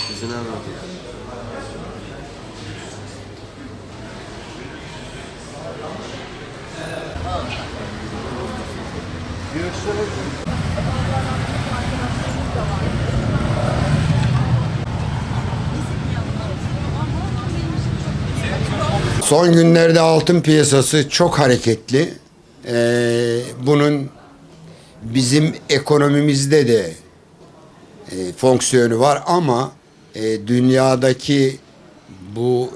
Bizi nereden atıyor? Son günlerde altın piyasası çok hareketli. Bunun bizim ekonomimizde de fonksiyonu var ama dünyadaki bu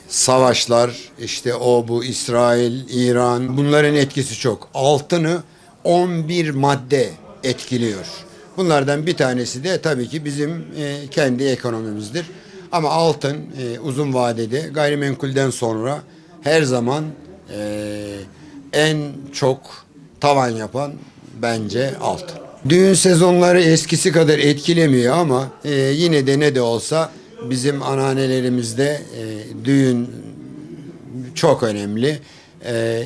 savaşlar, işte bu İsrail, İran, bunların etkisi çok. Altını 11 madde etkiliyor. Bunlardan bir tanesi de tabii ki bizim kendi ekonomimizdir. Ama altın uzun vadede gayrimenkulden sonra her zaman en çok tavan yapan bence altın. Düğün sezonları eskisi kadar etkilemiyor ama yine de ne de olsa bizim anneannelerimizde düğün çok önemli.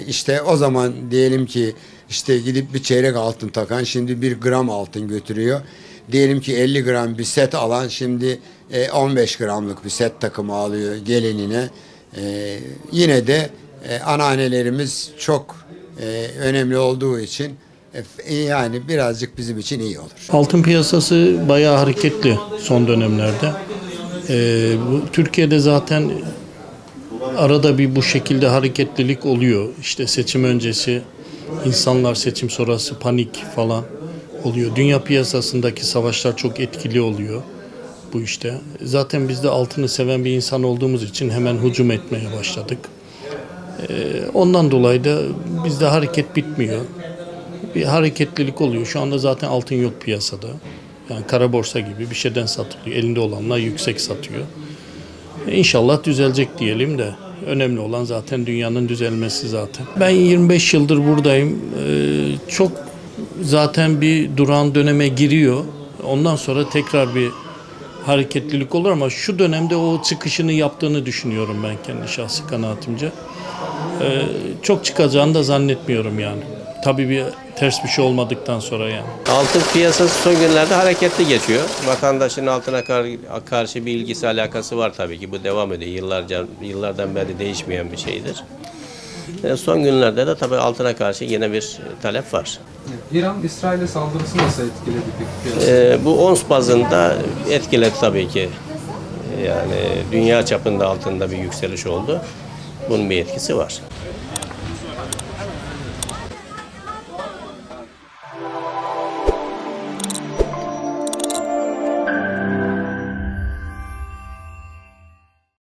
İşte o zaman diyelim ki işte gidip bir çeyrek altın takan şimdi 1 gram altın götürüyor. Diyelim ki 50 gram bir set alan şimdi 15 gramlık bir set takımı alıyor gelinine. Yine de anneannelerimiz çok önemli olduğu için yani birazcık bizim için iyi olur. Altın piyasası bayağı hareketli son dönemlerde. Türkiye'de zaten arada bir bu şekilde hareketlilik oluyor. İşte seçim öncesi insanlar, seçim sonrası panik falan oluyor. Dünya piyasasındaki savaşlar çok etkili oluyor bu işte. Zaten biz de altını seven bir insan olduğumuz için hemen hücum etmeye başladık. Ondan dolayı da bizde hareket bitmiyor. Bir hareketlilik oluyor. Şu anda zaten altın yok piyasada. Yani kara borsa gibi bir şeyden satılıyor. Elinde olanlar yüksek satıyor. İnşallah düzelecek diyelim de. Önemli olan zaten dünyanın düzelmesi zaten. Ben 25 yıldır buradayım. Çok zaten bir durağan döneme giriyor. Ondan sonra tekrar bir hareketlilik olur ama şu dönemde o çıkışını yaptığını düşünüyorum ben kendi şahsi kanaatimce. Çok çıkacağını da zannetmiyorum yani. Tabii bir ters bir şey olmadıktan sonra yani. Altın piyasası son günlerde hareketli geçiyor. Vatandaşın altına karşı bir ilgisi, alakası var tabii ki. Bu devam ediyor. Yıllardan beri değişmeyen bir şeydir. Son günlerde de tabii altına karşı yine bir talep var. İran-İsrail'e saldırısı nasıl etkiledi peki piyasayı? Bu ons bazında etkiledi tabii ki. Yani dünya çapında altında bir yükseliş oldu. Bunun bir etkisi var.